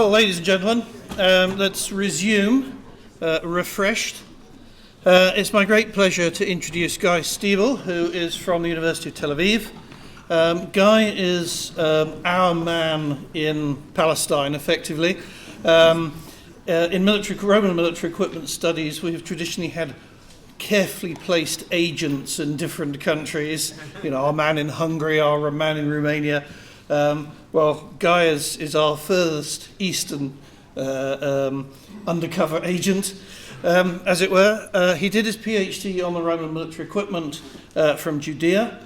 Well, ladies and gentlemen, let's resume refreshed. It's my great pleasure to introduce Guy Stiebel, who is from the University of Tel Aviv. Guy is our man in Palestine, effectively. In Roman military equipment studies, we have traditionally had carefully placed agents in different countries. You know, our man in Hungary, our man in Romania. Well, Guy is our furthest eastern undercover agent, as it were. He did his PhD on the Roman military equipment from Judea.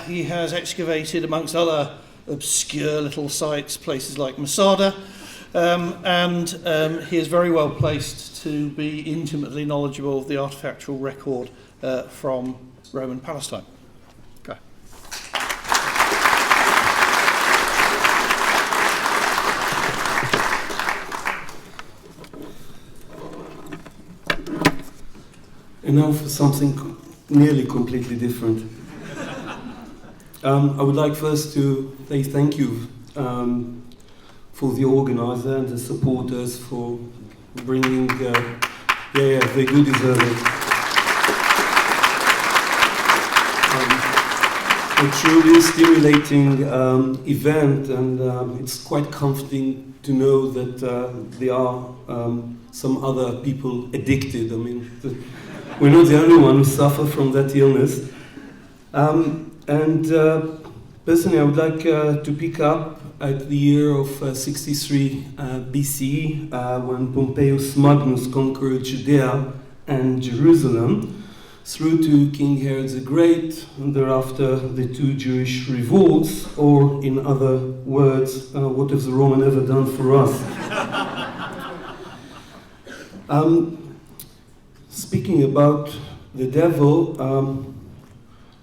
He has excavated, amongst other obscure little sites, places like Masada, and he is very well placed to be intimately knowledgeable of the artifactual record from Roman Palestine. Guy. And now for something nearly completely different. I would like first to say thank you for the organizer and the supporters for bringing, they do deserve it. A truly stimulating event, and it's quite comforting to know that there are some other people addicted. I mean, we're not the only one who suffer from that illness. Personally, I would like to pick up at the year of 63 BC, when Pompeius Magnus conquered Judea and Jerusalem, through to King Herod the Great, and thereafter the two Jewish revolts, or in other words, what has the Roman ever done for us? Speaking about the devil,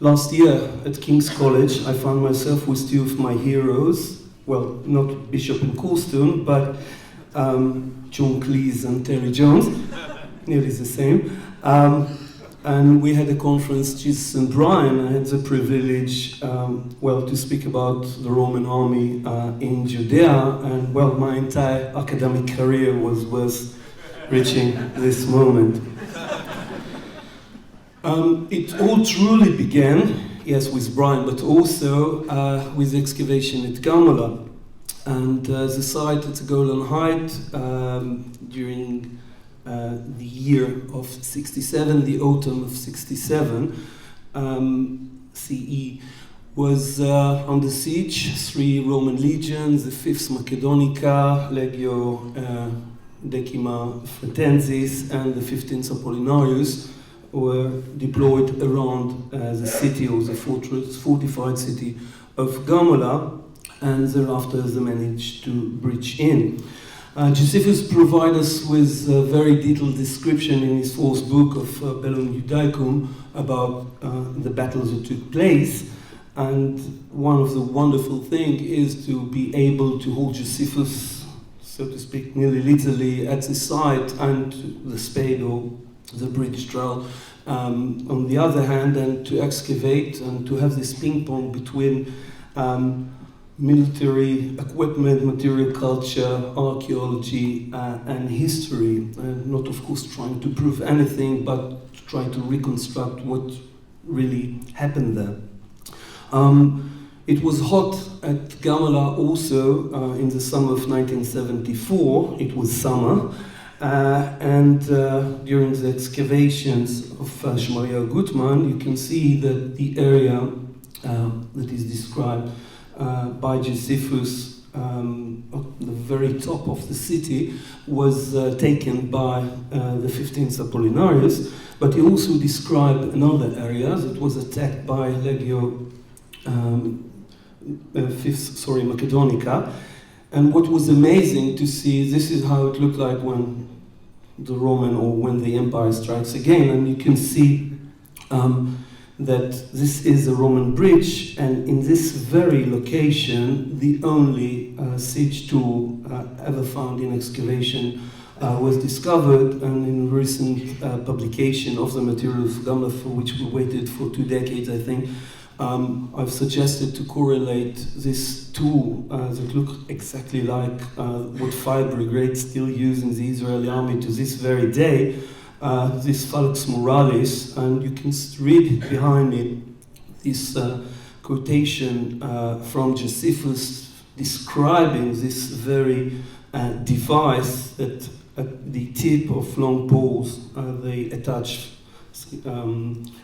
last year at King's College, I found myself with two of my heroes. Well, not Bishop and Colston, but John Cleese and Terry Jones, nearly the same. And we had a conference, Jesus and Brian. I had the privilege, to speak about the Roman army in Judea, and my entire academic career was worth reaching this moment. It all truly began, yes, with Brian, but also with excavation at Gamla. And the site at the Golan Height during the year of 67, the autumn of 67 CE, was under siege. 3 Roman legions, the 5th Macedonica, Legio Decima Fretensis, and the 15th Apollinarius, were deployed around the city, or the fortified city of Gamla, and thereafter they managed to breach in. Josephus provides us with a very detailed description in his 4th book of Bellum Judaicum about the battles that took place, and one of the wonderful things is to be able to hold Josephus, so to speak, nearly literally at the site, and the spade or the bridge trowel on the other hand, and to excavate and to have this ping pong between military equipment, material culture, archaeology, and history. Not, of course, trying to prove anything, but trying to reconstruct what really happened there. It was hot at Gamla also in the summer of 1974. It was summer. And during the excavations of Shmaria Gutman, you can see that the area that is described by Josephus at the very top of the city was taken by the 15th Apollinarius, but he also described another area that was attacked by Legio Macedonica. And what was amazing to see, this is how it looked like when the Roman, or when the Empire strikes again, and you can see that this is a Roman bridge, and in this very location, the only siege tool ever found in excavation was discovered, and in recent publication of the materials of Gamla, for which we waited for 2 decades, I think, I've suggested to correlate this tool that look exactly like what fire brigades still use in the Israeli army to this very day, this Falx Moralis, and you can read behind me this quotation from Josephus describing this very device that at the tip of long poles they attach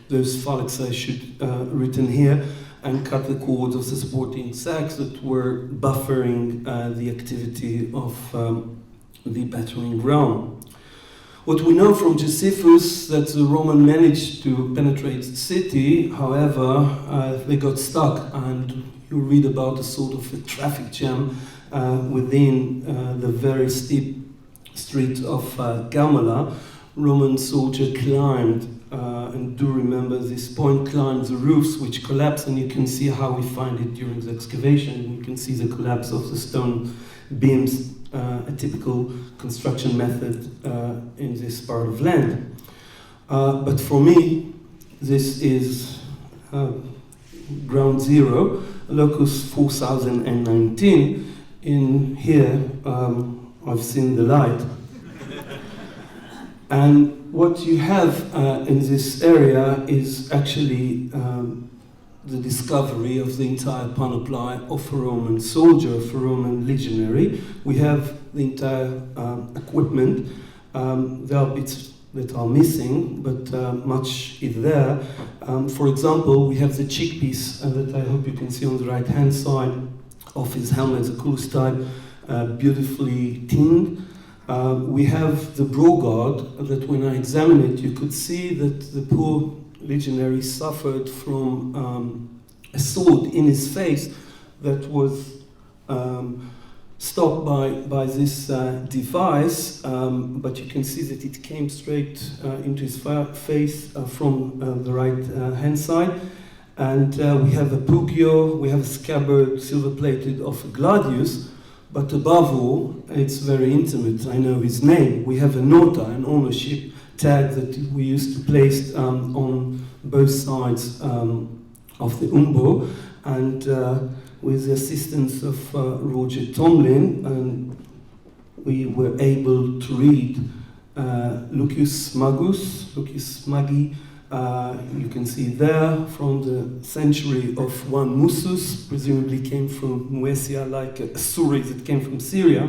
those phalanx should written here and cut the cords of the supporting sacks that were buffering the activity of the battering ram. What we know from Josephus that the Roman managed to penetrate the city, however, they got stuck, and you read about a sort of a traffic jam within the very steep street of Gamla. Roman soldier climbed, and do remember this point, climbed the roofs which collapsed, and you can see how we find it during the excavation. You can see the collapse of the stone beams, a typical construction method in this part of land. But for me, this is ground zero, locus 4019. In here, I've seen the light. And what you have in this area is actually the discovery of the entire panoply of a Roman soldier, of a Roman legionary. We have the entire equipment. There are bits that are missing, but much is there. For example, we have the cheek piece that I hope you can see on the right-hand side of his helmet, the coolest type, beautifully tinned. We have the brogard that when I examined it, you could see that the poor legionary suffered from a sword in his face that was stopped by this device, but you can see that it came straight into his face from the right hand side. And we have a pugio, we have a scabbard silver-plated of a gladius, but above all, it's very intimate. I know his name. We have a nota, an ownership tag that we used to place on both sides of the umbo, and with the assistance of Roger Tomlin, and we were able to read Lucius Magus, Lucius Magi. You can see there from the century of 1 Musus, presumably came from Moesia, like a Suri that came from Syria.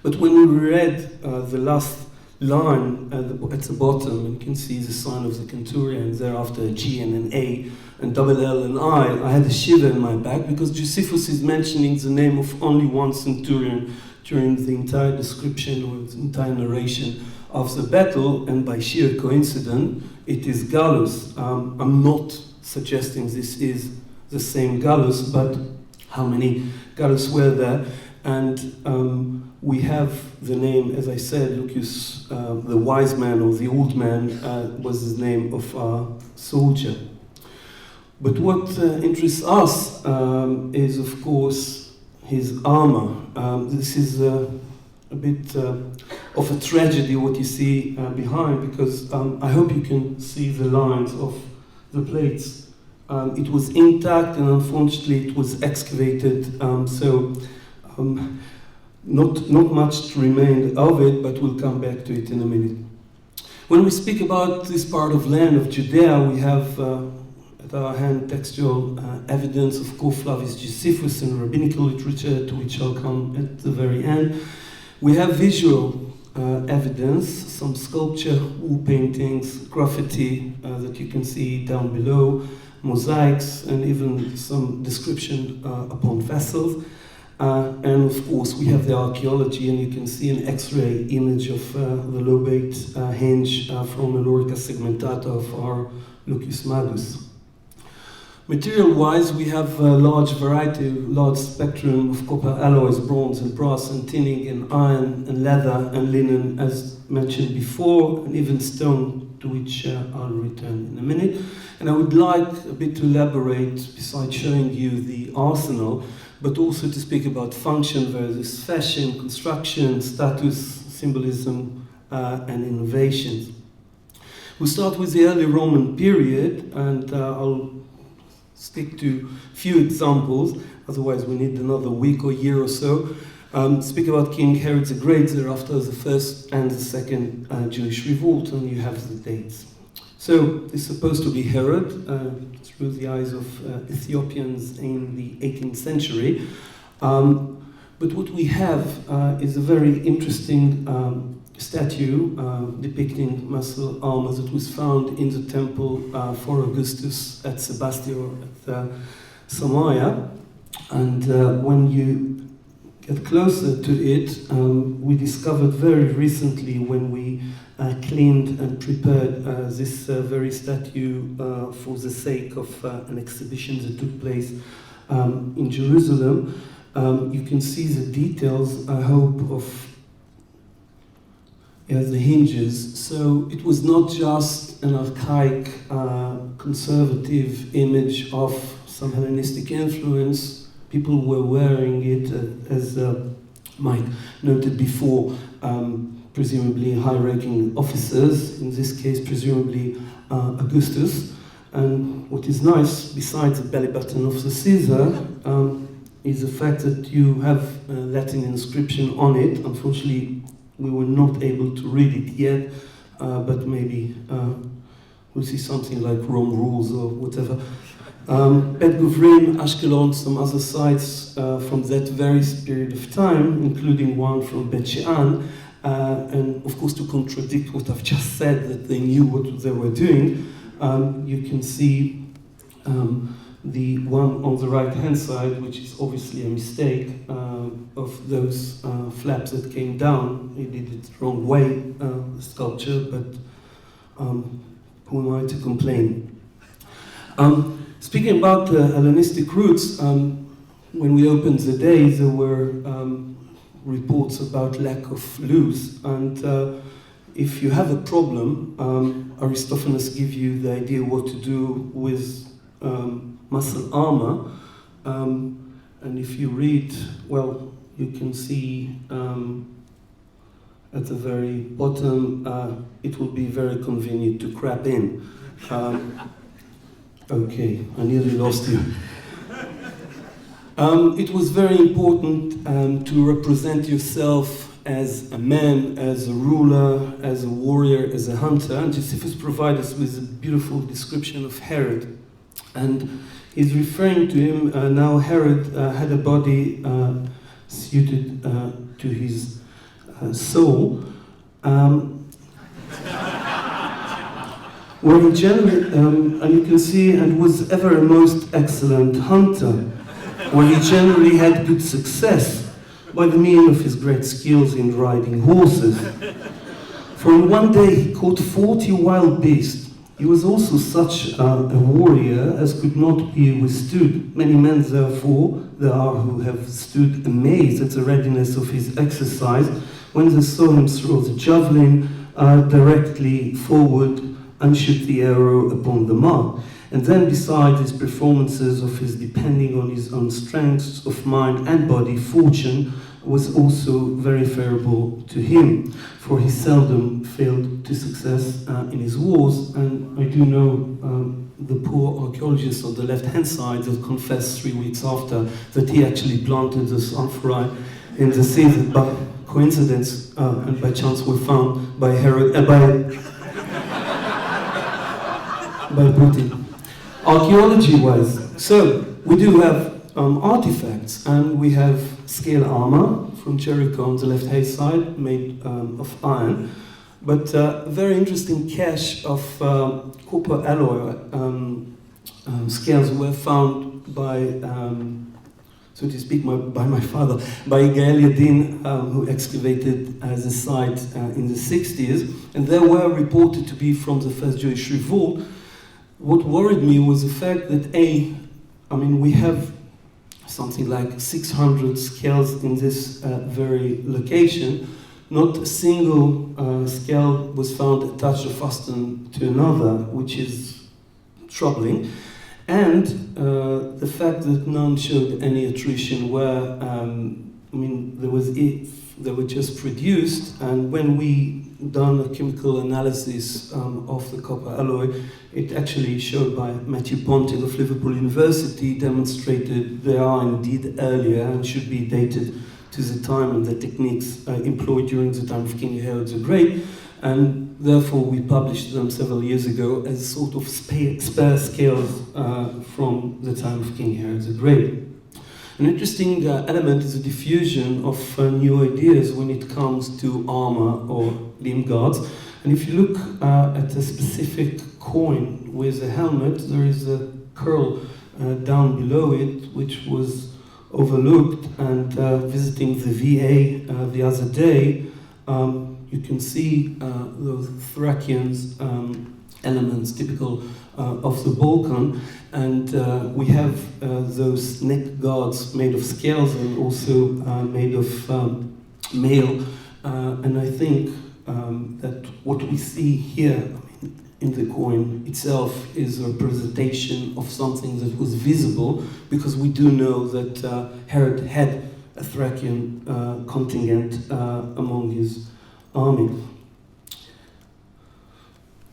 But when we read the last line at the bottom, you can see the sign of the centurion, thereafter a G and an A, and double L and I had a shiver in my back, because Josephus is mentioning the name of only one centurion during the entire description or the entire narration of the battle, and by sheer coincidence, it is Gallus. I'm not suggesting this is the same Gallus, but how many Gallus were there? And we have the name, as I said, Lucius, the wise man or the old man was the name of our soldier. But what interests us is, of course, his armor. This is a bit of a tragedy what you see behind, because I hope you can see the lines of the plates. It was intact, and unfortunately it was excavated, so not much remained of it, but we'll come back to it in a minute. When we speak about this part of land of Judea, we have at our hand textual evidence of Flavius Josephus and rabbinical literature, to which I'll come at the very end. We have visual evidence, some sculpture, wall paintings, graffiti that you can see down below, mosaics, and even some description upon vessels. And of course, we have the archaeology, and you can see an X-ray image of the lobate hinge from a lorica segmentata of our Lucius Magus. Material-wise, we have a large variety, large spectrum of copper alloys, bronze and brass, and tinning in iron and leather and linen, as mentioned before, and even stone, to which I'll return in a minute. And I would like a bit to elaborate, besides showing you the arsenal, but also to speak about function versus fashion, construction, status, symbolism, and innovations. We'll start with the early Roman period, and I'll stick to few examples, otherwise we need another week or year or so. Speak about King Herod the Great, thereafter the first and the second Jewish revolt, and you have the dates. So it's supposed to be Herod, through the eyes of Ethiopians in the 18th century. But what we have is a very interesting statue depicting martial armor that was found in the temple for Augustus at Sebastio at Samaria. And when you get closer to it, we discovered very recently when we cleaned and prepared this very statue for the sake of an exhibition that took place in Jerusalem. You can see the details, I hope, of the hinges. So it was not just an archaic, conservative image of some Hellenistic influence. People were wearing it, as Mike noted before, presumably high-ranking officers, in this case presumably Augustus. And what is nice, besides the belly button of the Caesar, is the fact that you have a Latin inscription on it. Unfortunately, we were not able to read it yet, but maybe we'll see something like Rome rules or whatever. Bet Guvrin, Ashkelon, some other sites from that very period of time, including one from Bet She'an, and of course to contradict what I've just said, that they knew what they were doing, you can see the one on the right-hand side, which is obviously a mistake of those flaps that came down. He did it the wrong way, the sculpture, but who am I to complain? Speaking about the Hellenistic roots, when we opened the day, there were reports about lack of loose, and if you have a problem, Aristophanes gives you the idea what to do with muscle armor, and if you read, well, you can see at the very bottom, it will be very convenient to crap in. Okay, I nearly lost you. It was very important to represent yourself as a man, as a ruler, as a warrior, as a hunter, and Josephus provides us with a beautiful description of Herod. And he's referring to him, now Herod had a body suited to his soul, where he generally, and you can see, and was ever a most excellent hunter, where he generally had good success by the means of his great skills in riding horses. For in one day he caught 40 wild beasts. He was also such a warrior as could not be withstood. Many men, therefore, there are who have stood amazed at the readiness of his exercise when they saw him throw the javelin directly forward and shoot the arrow upon the mark. And then, besides his performances of his depending on his own strengths of mind and body, fortune was also very favorable to him, for he seldom failed to success in his wars. And I do know the poor archaeologist on the left-hand side that confessed 3 weeks after that he actually planted the sulfurite in the sea that by coincidence and by chance were found by Herod, by Putin. Archaeology-wise, so we do have artifacts, and we have scale armor from Jericho on the left-hand side, made of iron, but a very interesting cache of copper alloy scales were found by, so to speak, by my father, by Guy Stiebel, who excavated the site in the 60s, and they were reported to be from the first Jewish revolt. What worried me was the fact that we have something like 600 scales in this very location. Not a single scale was found attached or fastened to another, which is troubling. And the fact that none showed any attrition where, they were just produced, and when we done a chemical analysis of the copper alloy. It actually showed by Matthew Ponting of Liverpool University, demonstrated they are indeed earlier and should be dated to the time and the techniques employed during the time of King Herod the Great, and therefore we published them several years ago as sort of spare scales from the time of King Herod the Great. An interesting element is the diffusion of new ideas when it comes to armor or limb guards. And if you look at a specific coin with a helmet, there is a curl down below it, which was overlooked. And visiting the VA the other day, you can see those Thracians elements typical of the Balkan, and we have those neck guards made of scales and also made of mail, and I think that what we see here in the coin itself is a representation of something that was visible, because we do know that Herod had a Thracian contingent among his army.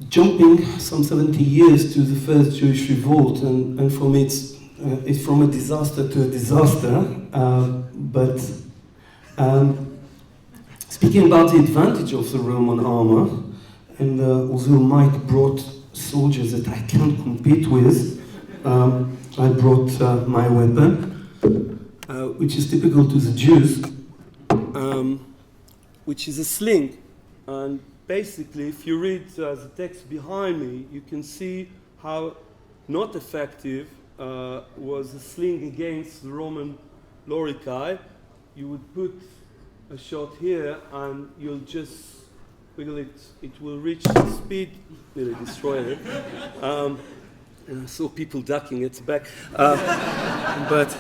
Jumping some 70 years to the first Jewish revolt, and for me it's from a disaster to a disaster, but speaking about the advantage of the Roman armor, and although Mike brought soldiers that I can't compete with, I brought my weapon, which is typical to the Jews, which is a sling. And basically, if you read the text behind me, you can see how not effective was the sling against the Roman loricae. You would put a shot here, and you'll just wiggle it. It will reach the speed, nearly destroy it. And I saw people ducking its back. But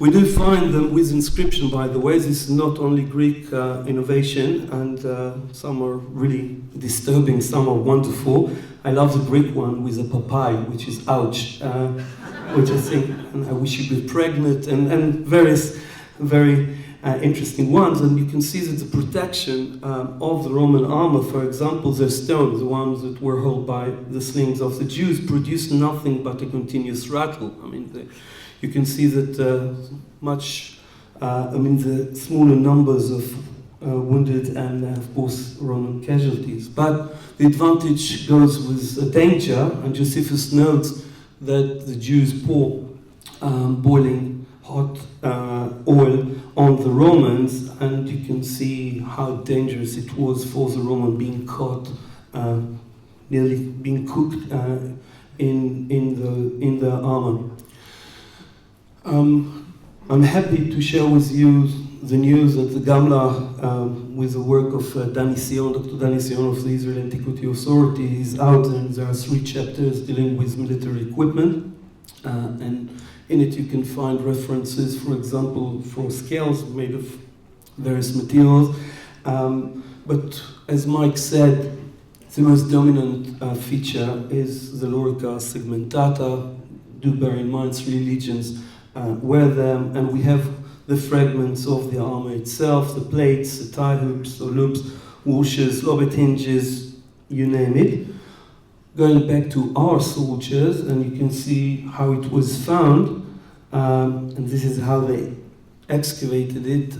we do find them with inscription, by the way. This is not only Greek innovation, and some are really disturbing, some are wonderful. I love the Greek one with a papai, which is ouch, which I think, and I wish you be pregnant, and various very interesting ones. And you can see that the protection of the Roman armor, for example, the stones, the ones that were held by the slings of the Jews, produced nothing but a continuous rattle. I mean, you can see that the smaller numbers of wounded and, of course, Roman casualties. But the advantage goes with a danger, and Josephus notes that the Jews pour boiling hot oil on the Romans, and you can see how dangerous it was for the Roman being caught, nearly being cooked in the armor. I'm happy to share with you the news that the Gamla, with the work of Dr. Dani Sion of the Israel Antiquity Authority, is out, and there are 3 chapters dealing with military equipment. And in it you can find references, for example, for scales made of various materials. But as Mike said, the most dominant feature is the lorica segmentata. Do bear in mind 3 legions wear them, and we have the fragments of the armor itself, the plates, the tie hoops, the loops, washers, lobet hinges, you name it. Going back to our soldiers, and you can see how it was found, and this is how they excavated it,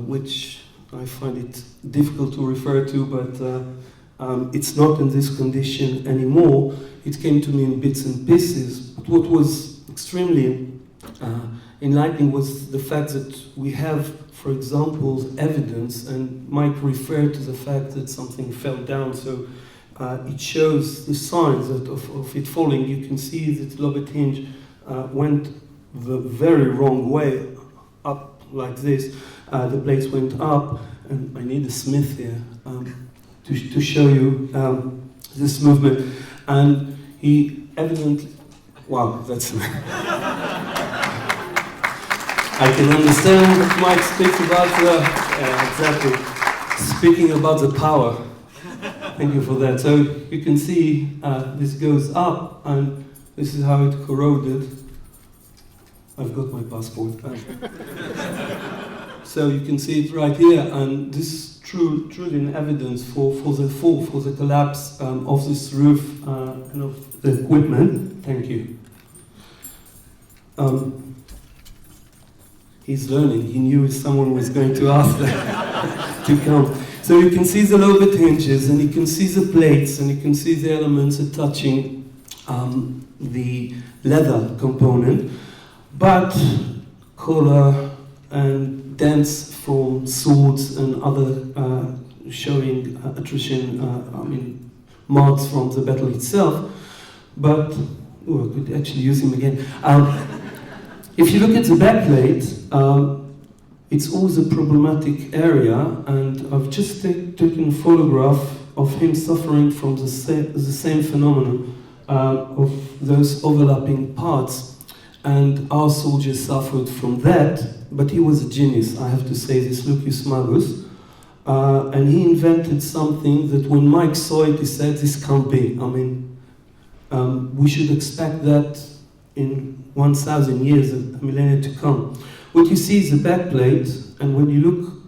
which I find it difficult to refer to, but it's not in this condition anymore. It came to me in bits and pieces. But what was extremely enlightening was the fact that we have, for example, evidence, and Mike referred to the fact that something fell down, so it shows the signs of it falling. You can see that the lobet hinge went the very wrong way, up like this. The plates went up, and I need a smith here to show you this movement. And he evidently, wow, that's I can understand what Mike speaks about, exactly, speaking about the power. Thank you for that. So you can see this goes up, and this is how it corroded. I've got my passport. So you can see it right here, and this is truly an evidence for the fall, for the collapse of this roof and of the equipment. Thank you. He's learning. He knew someone was going to ask that to come. So you can see the low-bit hinges, and you can see the plates, and you can see the elements are touching the leather component, but collar and dents from swords and other showing attrition, marks from the battle itself. But I could actually use him again. If you look at the backplate, it's always a problematic area, and I've just taken a photograph of him suffering from the same phenomenon of those overlapping parts. And our soldier suffered from that, but he was a genius, I have to say this, Lucius Magus. And he invented something that when Mike saw it, he said, this can't be. We should expect that in 1,000 years, a millennia to come. What you see is the backplate, and when you look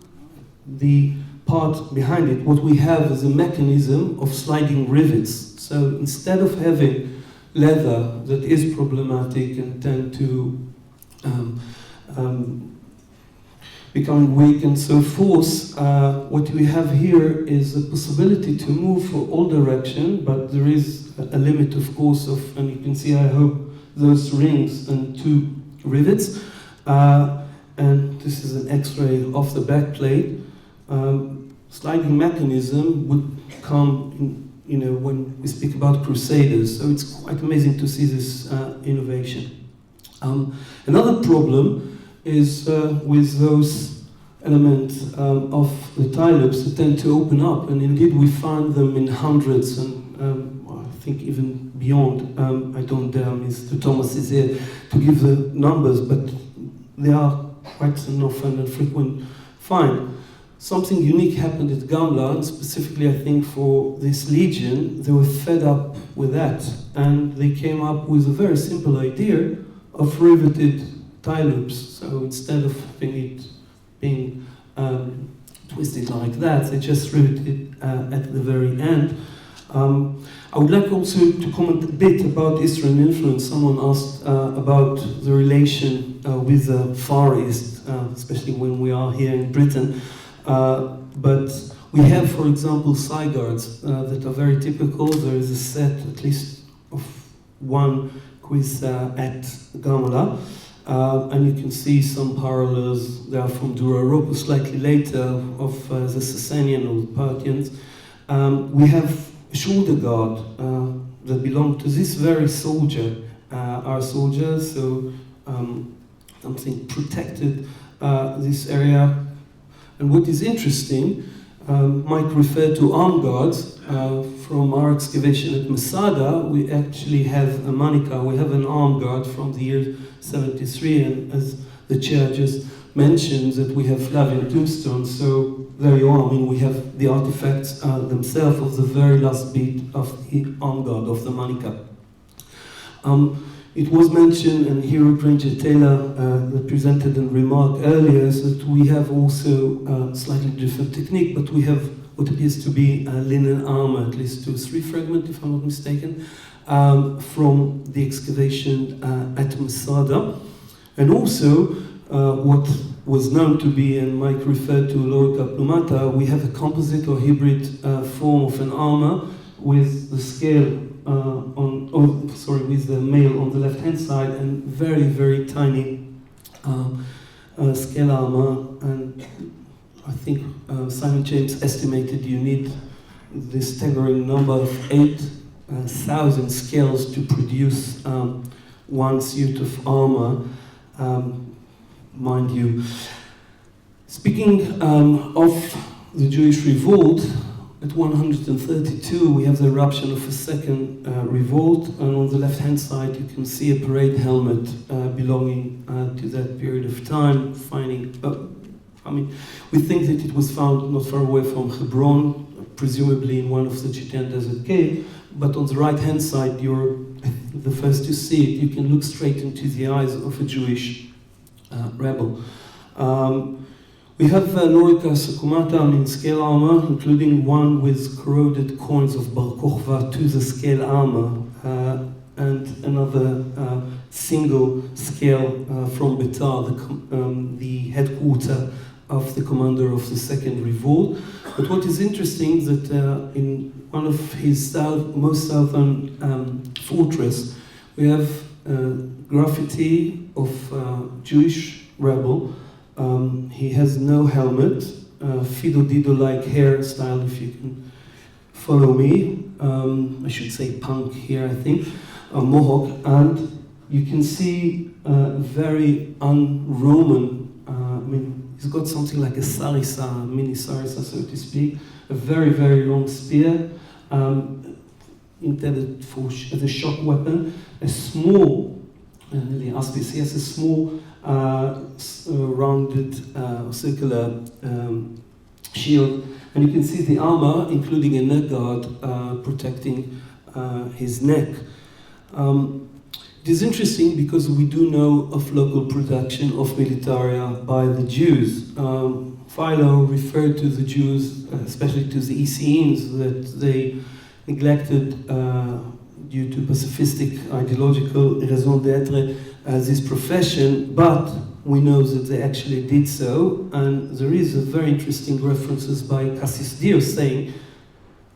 the part behind it, what we have is a mechanism of sliding rivets. So instead of having leather that is problematic and tend to become weak and so forth, what we have here is a possibility to move for all direction, but there is a limit, of course, and you can see, I hope, those rings and two rivets. And this is an X-ray of the back plate. Sliding mechanism would come in, when we speak about crusaders, so it's quite amazing to see this innovation. Another problem is with those elements of the tie loops that tend to open up, and indeed we find them in hundreds, and I think even beyond. I don't dare, Mr. Thomas is here to give the numbers, but they are quite an often and frequent find. Something unique happened at Gamla, and specifically I think for this legion, they were fed up with that, and they came up with a very simple idea of riveted tie loops. So instead of having it being twisted like that, they just riveted it at the very end. I would like also to comment a bit about Eastern influence. Someone asked about the relation with the Far East, especially when we are here in Britain. But we have, for example, side guards that are very typical. There is a set, at least of one quiz at Gamla, and you can see some parallels. They are from Dura Europa, slightly later, of the Sasanian or the Parthians. We have a shoulder guard that belonged to this very soldier, our soldier, so something protected this area. And what is interesting, Mike referred to arm guards. From our excavation at Masada, we actually have a manica, we have an arm guard from the year 73, and as the chair just mentioned, that we have Flavian tombstones, so there you are. We have the artifacts themselves of the very last bit of the arm guard, of the manica. It was mentioned, and here Ranger Taylor presented and remarked earlier, that we have also a slightly different technique, but we have what appears to be linen armor, at least 2 or 3 fragments, if I'm not mistaken, from the excavation at Masada. And also, what was known to be, and Mike referred to Lorica plumata, we have a composite or hybrid form of an armor with the scale with the male on the left-hand side, and very, very tiny scale armor. And I think Simon James estimated you need this staggering number of 8,000 scales to produce one suit of armor, mind you. Speaking of the Jewish revolt, at 132 we have the eruption of a second revolt, and on the left-hand side you can see a parade helmet belonging to that period of time. We think that it was found not far away from Hebron, presumably in one of the Judean desert caves, but on the right-hand side, you're the first to see it. You can look straight into the eyes of a Jewish rebel. We have Lorica Sucumata, scale armor, including one with corroded coins of Bar Kokhba to the scale armor, and another single scale from Betar, the headquarter of the commander of the second revolt. But what is interesting is that in one of his most southern fortress, we have graffiti of Jewish rebel. He has no helmet, Fido Dido-like hairstyle, if you can follow me. I should say punk here, I think, mohawk, and you can see very un-Roman, he's got something like a sarissa, mini sarissa, so to speak, a very, very long spear, intended as a shock weapon, a small, he asked this, he has a small rounded circular shield, and you can see the armor, including a neck guard protecting his neck. It is interesting because we do know of local production of militaria by the Jews. Philo referred to the Jews, especially to the Essenes, that they neglected, due to pacifistic ideological raison d'etre, this profession, but we know that they actually did so, and there is a very interesting references by Cassius Dio saying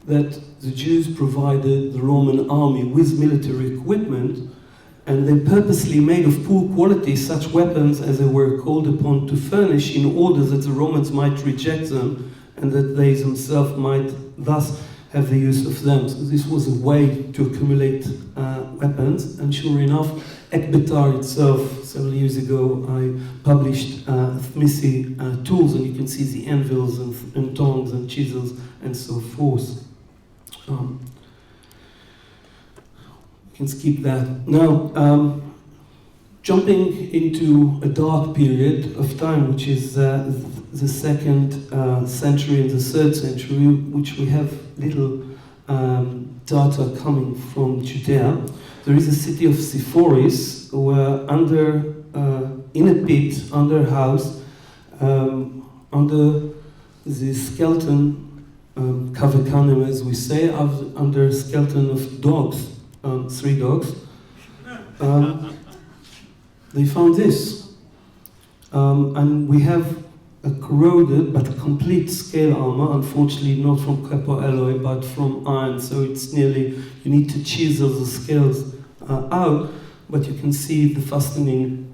that the Jews provided the Roman army with military equipment, and they purposely made of poor quality such weapons as they were called upon to furnish in order that the Romans might reject them and that they themselves might thus have the use of them. So this was a way to accumulate weapons, and sure enough, Ekbetar itself, several years ago, I published Thmisi tools, and you can see the anvils and tongs and chisels and so forth. You can skip that. Now, jumping into a dark period of time, which is the 2nd century and the 3rd century, which we have little data coming from Judea. There is a city of Sepphoris, where in a pit, under a house, under the skeleton, kavekanim as we say, under a skeleton of dogs, 3 dogs, they found this. And we have a corroded but complete scale armor, unfortunately not from copper alloy but from iron, so it's nearly, you need to chisel the scales out, but you can see the fastening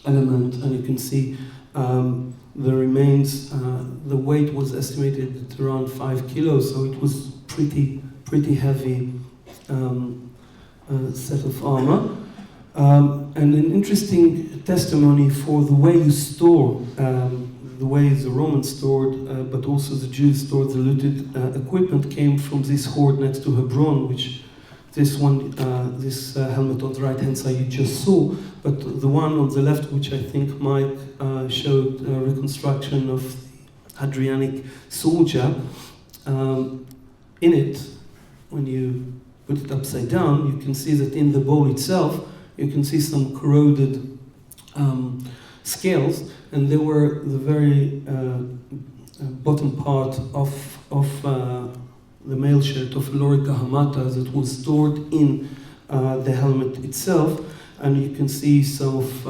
element, and you can see the remains. The weight was estimated at around 5 kilos, so it was pretty heavy set of armor. And an interesting testimony for the way you store, the way the Romans stored, but also the Jews stored the looted equipment, came from this hoard next to Hebron, which this helmet on the right hand side you just saw, but the one on the left, which I think Mike showed a reconstruction of the Hadrianic soldier, in it, when you put it upside down, you can see that in the bowl itself, you can see some corroded scales, and they were the very bottom part of the mail shirt of Lorica Hamata that was stored in the helmet itself, and you can see some of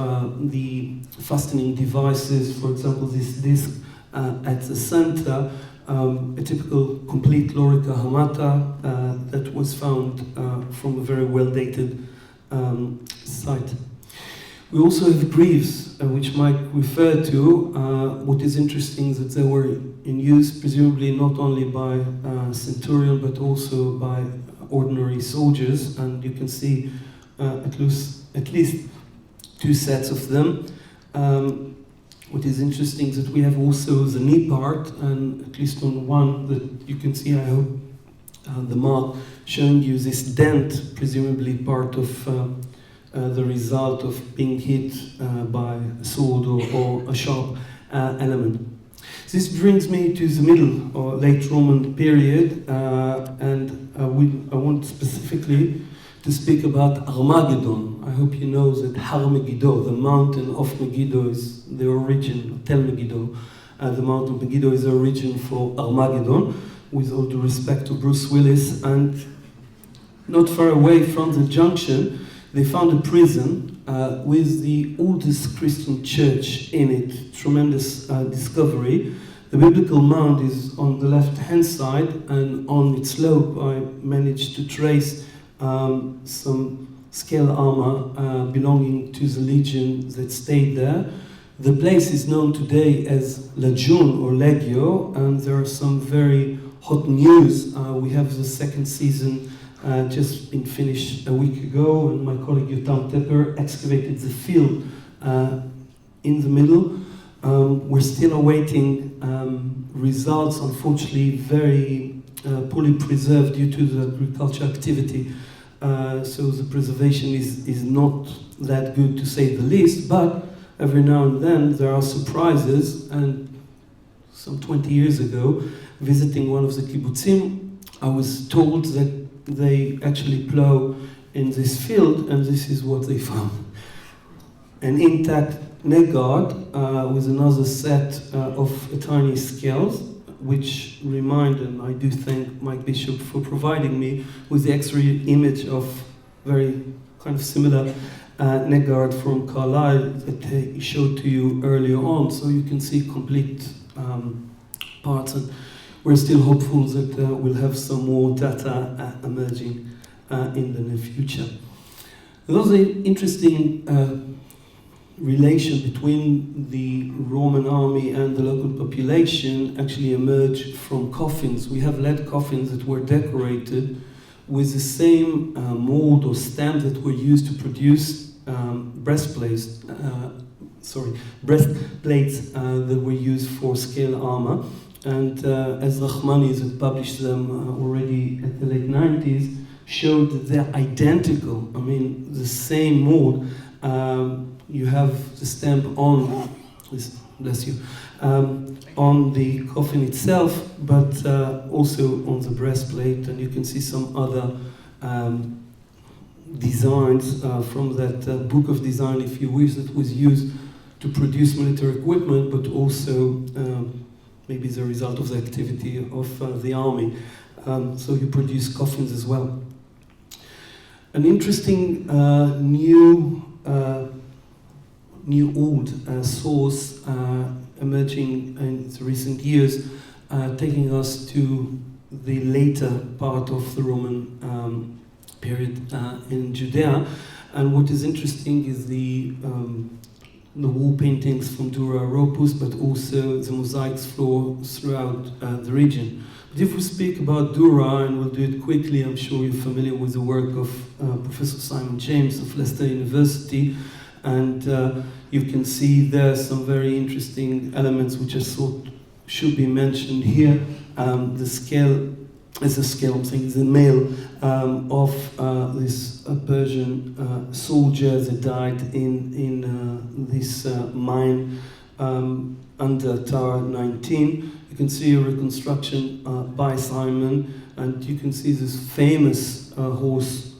the fastening devices, for example this disc at the center, a typical complete Lorica Hamata that was found from a very well dated site. We also have greaves, which Mike referred to. What is interesting is that they were in use presumably not only by centurion but also by ordinary soldiers, and you can see at least 2 sets of them. What is interesting is that we have also the knee part, and at least on one that you can see, I hope, the mark showing you this dent, presumably part of the result of being hit by a sword or a sharp element. This brings me to the middle or late Roman period, and I want specifically to speak about Armageddon. I hope you know that Har Megiddo, the mountain of Megiddo, is the origin, Tel Megiddo, The Mount of Megiddo is a region for Armageddon, with all due respect to Bruce Willis. And not far away from the junction, they found a prison with the oldest Christian church in it. Tremendous discovery. The biblical mound is on the left-hand side, and on its slope I managed to trace some scale armor belonging to the legion that stayed there. The place is known today as Legion or Legio, and there are some very hot news. We have the second season just been finished a week ago, and my colleague Yotam Tepper excavated the field in the middle. We're still awaiting results, unfortunately very poorly preserved due to the agriculture activity. So the preservation is not that good, to say the least, but every now and then there are surprises. And some 20 years ago, visiting one of the kibbutzim, I was told that they actually plow in this field, and this is what they found. An intact neck guard with another set of tiny scales, which remind, and I do thank Mike Bishop for providing me with the X-ray image of very kind of similar neck guard from Carlisle that he showed to you earlier on, so you can see complete parts. And we're still hopeful that we'll have some more data emerging in the near future. There was an interesting relation between the Roman army and the local population actually emerged from coffins. We have lead coffins that were decorated with the same mold or stamp that were used to produce breastplates that were used for scale armor. And as Rahmanis had published them already at the late 90s, showed that they're identical. I mean, the same mold. You have the stamp on, bless you, on the coffin itself, but also on the breastplate, and you can see some other designs from that book of design, if you wish, that was used to produce military equipment, but also maybe the result of the activity of the army. So you produce coffins as well. An interesting new-old source emerging in the recent years, taking us to the later part of the Roman period in Judea. And what is interesting is the wall paintings from Dura Europus, but also the mosaics throughout the region. But if we speak about Dura, and we'll do it quickly, I'm sure you're familiar with the work of Professor Simon James of Leicester University, and you can see there some very interesting elements which I thought should be mentioned here. The scale, I'm saying the male of this Persian soldier that died in this mine under Tower 19. You can see a reconstruction by Simon, and you can see this famous horse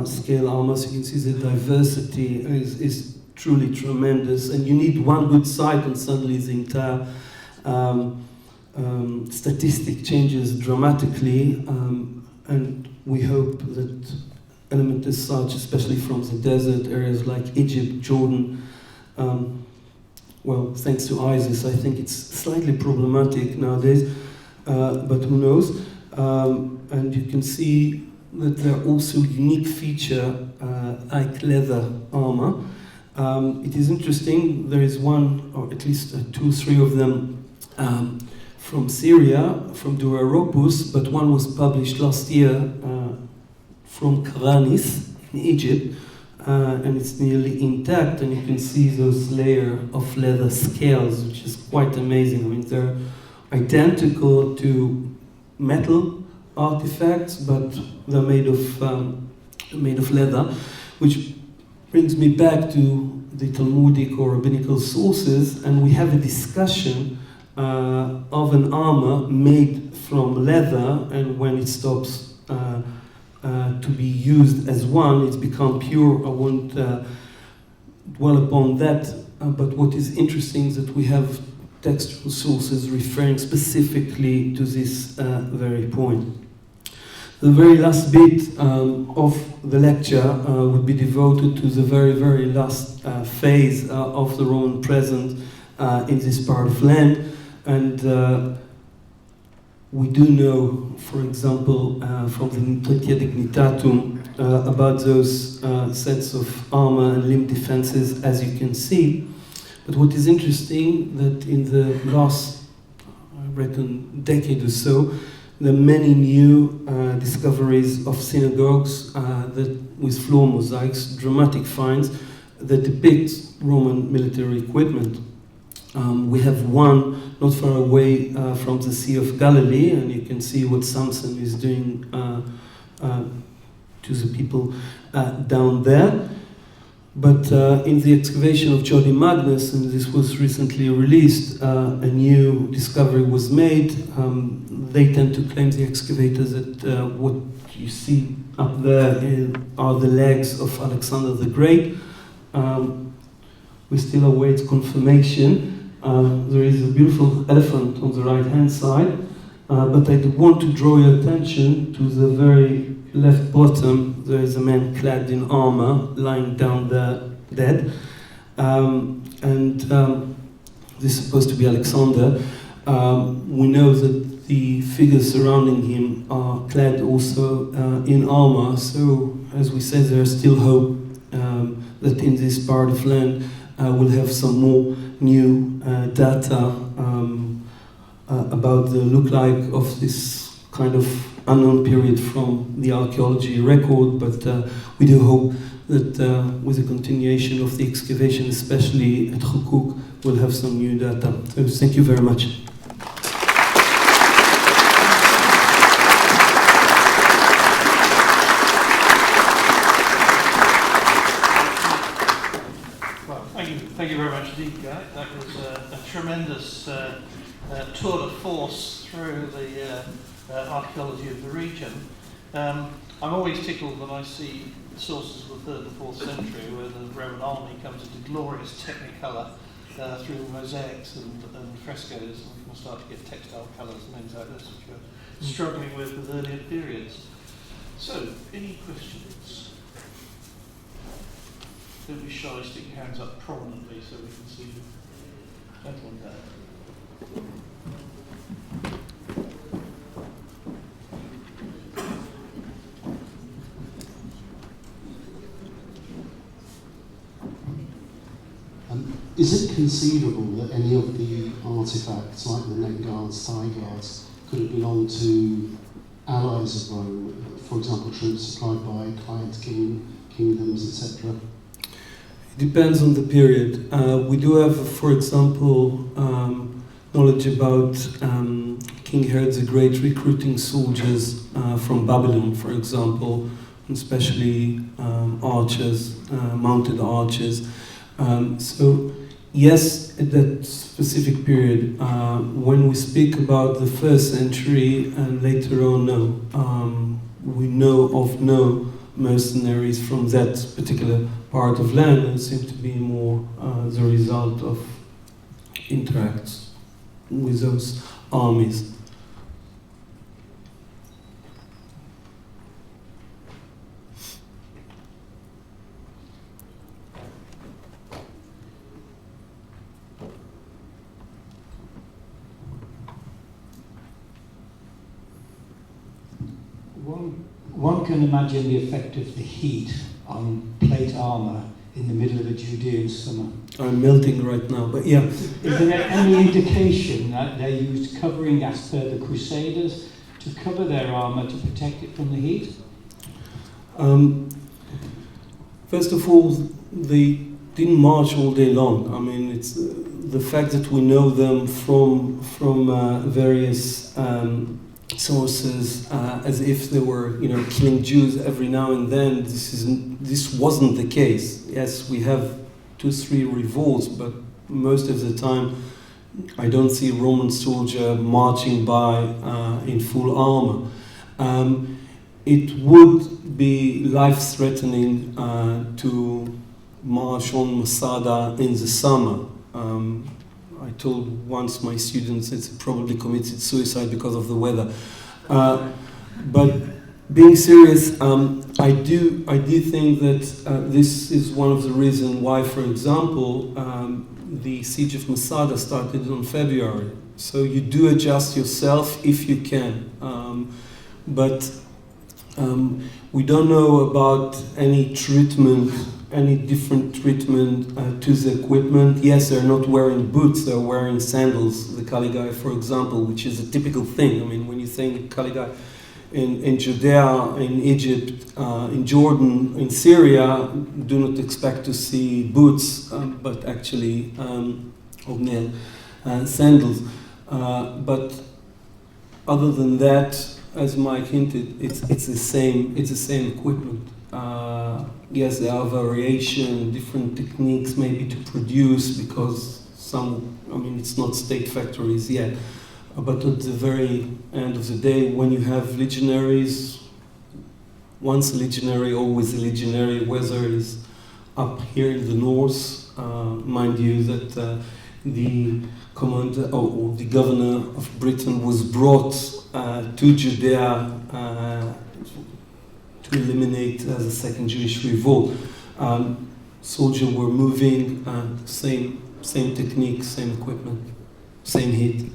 scale armor. So you can see the diversity is truly tremendous, and you need one good site and suddenly the entire statistic changes dramatically, and we hope that element as such, especially from the desert areas like Egypt, Jordan, well, thanks to ISIS, I think it's slightly problematic nowadays, but who knows. And you can see that there are also unique feature like leather armor. It is interesting, there is one, or at least 2 or 3 of them from Syria, from Dura Europus, but one was published last year from Karanis in Egypt, and it's nearly intact, and you can see those layers of leather scales, which is quite amazing. I mean, they're identical to metal artifacts, but they're made of leather, which brings me back to the Talmudic or rabbinical sources, and we have a discussion of an armor made from leather, and when it stops to be used as one, it's become pure. I won't dwell upon that, but what is interesting is that we have textual sources referring specifically to this very point. The very last bit of the lecture would be devoted to the very, very last phase of the Roman presence in this part of land. And we do know, for example, from the Notitia Dignitatum about those sets of armor and limb defenses, as you can see. But what is interesting that in the last, I reckon, decade or so, there are many new discoveries of synagogues that with floor mosaics, dramatic finds that depict Roman military equipment. We have one not far away from the Sea of Galilee, and you can see what Samson is doing to the people down there. But in the excavation of Jordi Magnus, and this was recently released, a new discovery was made. They tend to claim, the excavators, that what you see up there are the legs of Alexander the Great. We still await confirmation. There is a beautiful elephant on the right-hand side, but I want to draw your attention to the very left bottom. There is a man clad in armor lying down there dead, and this is supposed to be Alexander. We know that the figures surrounding him are clad also in armor, so as we said, there is still hope that in this part of land we'll have some more new data about the look-like of this kind of unknown period from the archaeology record, but we do hope that with the continuation of the excavation, especially at Hukuk, we'll have some new data. So thank you very much. Well, thank you very much indeed, Guy. That was a tremendous tour de force through the archaeology of the region. I'm always tickled when I see sources of the 3rd and 4th century where the Roman army comes into glorious technicolor through mosaics and frescoes, and we'll start to get textile colours and things like this, which we're struggling with earlier periods. So, any questions? Don't be shy, stick your hands up prominently so we can see the gentleman there. Is it conceivable that any of the artefacts, like the neck guards, thigh guards, could have belonged to allies of Rome, for example, troops supplied by client kingdoms, etc.? It depends on the period. We do have, for example, knowledge about King Herod the Great recruiting soldiers from Babylon, for example, especially archers, mounted archers. So yes, at that specific period, when we speak about the 1st century and later on, no, we know of no mercenaries from that particular part of land. It seems to be more the result of interacts with those armies. One can imagine the effect of the heat on plate armour in the middle of a Judean summer. I'm melting right now, but yeah. Is there any indication that they used covering as per the Crusaders to cover their armour to protect it from the heat? First of all, they didn't march all day long. I mean, it's the fact that we know them from various sources as if they were, killing Jews every now and then. This wasn't the case. Yes, we have 2-3 revolts, but most of the time, I don't see a Roman soldier marching by in full armor. It would be life-threatening to march on Masada in the summer. I told once my students it's probably committed suicide because of the weather. But being serious, I do think that this is one of the reasons why, for example, the siege of Masada started in February. So you do adjust yourself if you can. But we don't know about any treatment, any different treatment to the equipment. Yes, they're not wearing boots, they're wearing sandals. The Caligai, for example, which is a typical thing. I mean, when you think Caligai in Judea, in Egypt, in Jordan, in Syria, do not expect to see boots, but actually nail sandals. But other than that, as Mike hinted, it's the same equipment. Yes, there are variation, different techniques maybe to produce because it's not state factories yet. But at the very end of the day, when you have legionaries, once a legionary, always a legionary, whether it's up here in the north, mind you that the commander or the governor of Britain was brought to Judea to eliminate the second Jewish revolt. Soldiers were moving, same technique, same equipment, same heat.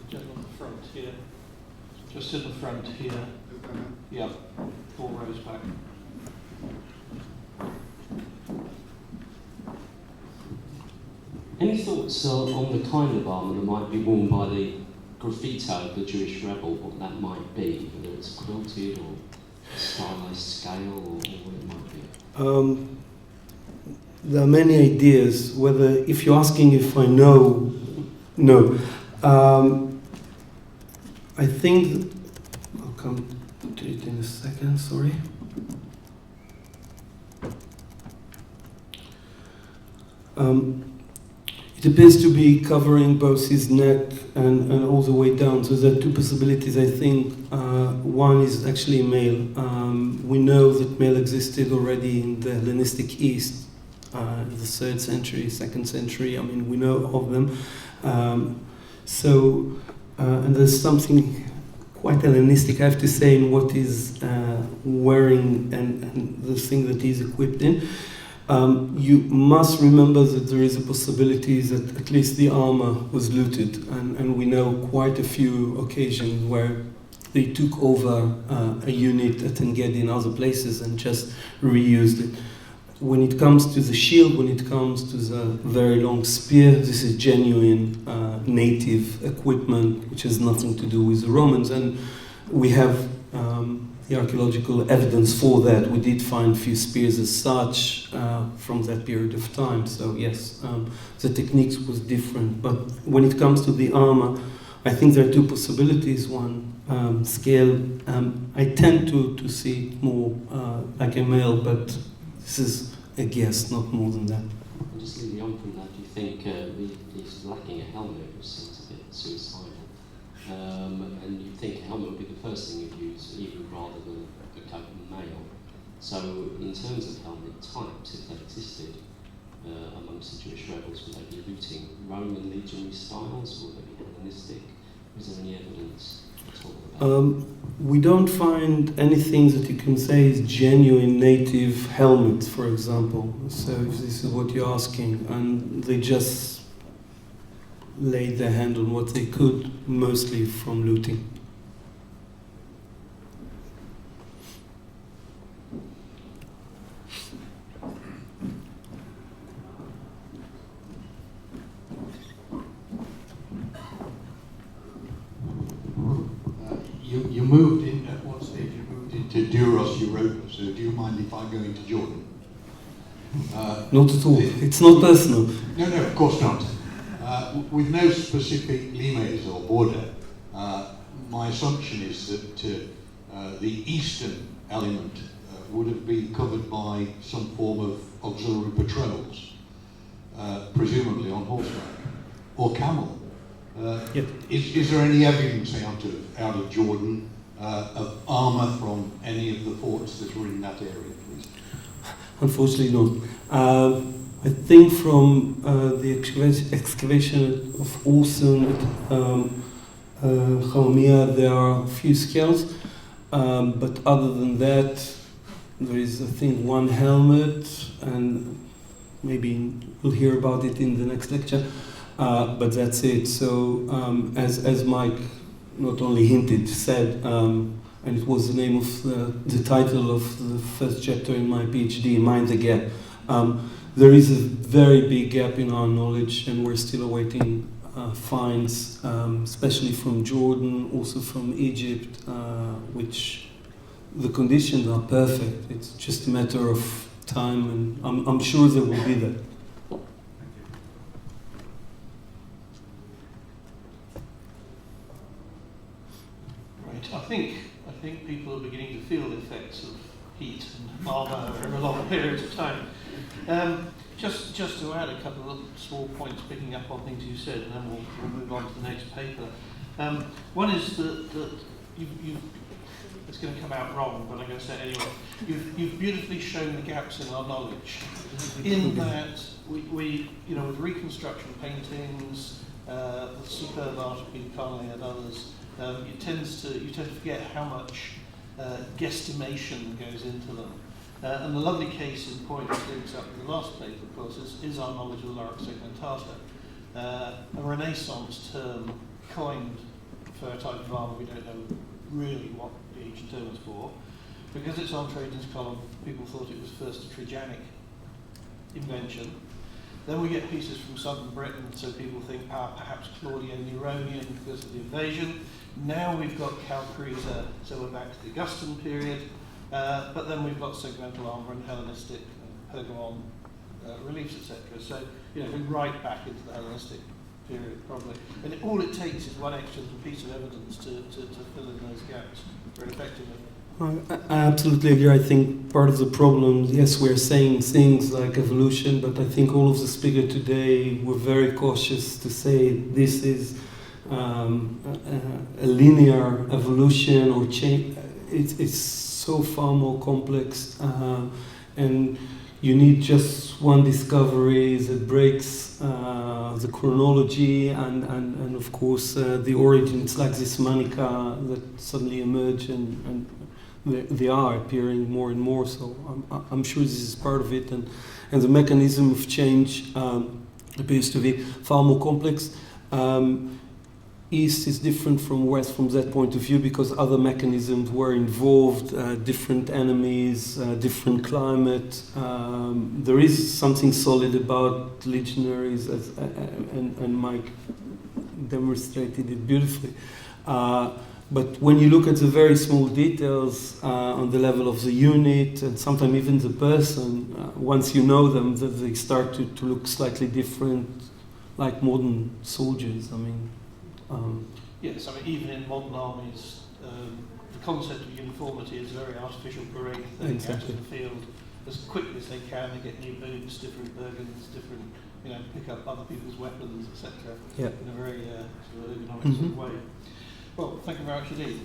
Gentleman in the front here, just in the front here. Yeah, 4 rows back. Any thoughts on the kind of armour that might be worn by the graffito of the Jewish revolt, what that might be, whether it's quilted or stylised scale or what it might be? There are many ideas. Whether, if you're asking if I know, no. I think I'll come to it in a second. Sorry. It appears to be covering both his neck and all the way down. So there are 2 possibilities, I think. One is actually male. We know that male existed already in the Hellenistic East, in the 3rd century, 2nd century. I mean, we know of them. And there's something quite Hellenistic, I have to say, in what he's wearing and the thing that he's equipped in. You must remember that there is a possibility that at least the armor was looted, and we know quite a few occasions where they took over a unit at Engedi and other places and just reused it. When it comes to the shield, when it comes to the very long spear, this is genuine native equipment, which has nothing to do with the Romans, and we have the archaeological evidence for that. We did find a few spears as such from that period of time. So yes, the techniques was different. But when it comes to the armor, I think there are 2 possibilities. One, scale. I tend to see more like a male, but this is a guess, not more than that. And just leading on from that, do you think he's lacking a helmet, which seems a bit suicidal? And you think a helmet would be the first thing you'd use, even rather than a coat and mail. So, in terms of helmet types, if they existed amongst the Jewish rebels, would they be looting Roman legionary styles, or would they be Hellenistic? Is there any evidence at all about that? We don't find anything that you can say is genuine native helmets, for example. So, if this is what you're asking, and they just laid their hand on what they could, mostly from looting. You moved in, at one stage you moved into Duros Europa, so do you mind if I go into Jordan? Not at all. It's not personal. No, of course not. With no specific limes or border, my assumption is that the eastern element would have been covered by some form of auxiliary patrols, presumably on horseback or camel. Yep. Is there any evidence out of Jordan of armour from any of the forts that were in that area, please? Unfortunately not. I think from the excavation of Olsen at Chaomia, there are a few scales, but other than that, there is, I think, one helmet, and maybe we'll hear about it in the next lecture, but that's it. So, as Mike not only hinted, said, and it was the name of the title of the first chapter in my PhD, Mind the Gap. There is a very big gap in our knowledge, and we're still awaiting finds, especially from Jordan, also from Egypt, which the conditions are perfect. It's just a matter of time, and I'm sure they will be there. Right. I think people are beginning to feel the effects of heat and armour over long periods of time. Just to add a couple of small points, picking up on things you said, and then we'll move on to the next paper. One is that you've it's going to come out wrong, but I'm going to say it anyway. You've beautifully shown the gaps in our knowledge. In that we with reconstruction paintings, the superb art of Guy and others, you tend to forget how much guesstimation goes into them. And the lovely case in point that links up with the last paper, of course, is our knowledge of L'Arc Segmentata, a Renaissance term coined for a type of armour we don't know really what the ancient term was for. Because it's on Trajan's column, people thought it was first a Trajanic invention. Then we get pieces from southern Britain, so people think perhaps Claudio-Neronian because of the invasion. Now we've got Calcreta, so we're back to the Augustan period. But then we've got segmental armour and Hellenistic and Pergamon reliefs, etc. So, we're right back into the Hellenistic period, probably. And all it takes is one extra little piece of evidence to fill in those gaps very effectively. I absolutely agree. I think part of the problem, yes, we're saying things like evolution, but I think all of the speakers today were very cautious to say this is a linear evolution or change. It's so far more complex, and you need just one discovery that breaks the chronology and of course the origin. It's like this manica that suddenly emerge and they are appearing more and more. So I'm sure this is part of it, and the mechanism of change appears to be far more complex. East is different from West from that point of view because other mechanisms were involved, different enemies, different climate. There is something solid about legionaries, and Mike demonstrated it beautifully. But when you look at the very small details on the level of the unit and sometimes even the person, once you know them, they start to look slightly different, like modern soldiers. Yes, even in modern armies, the concept of uniformity is a very artificial parade thing. Exactly. Out in the field as quickly as they can. They get new boots, different bergens, different, pick up other people's weapons, etc. Yeah. In a very sort of ergonomic sort of way. Well, thank you very much indeed.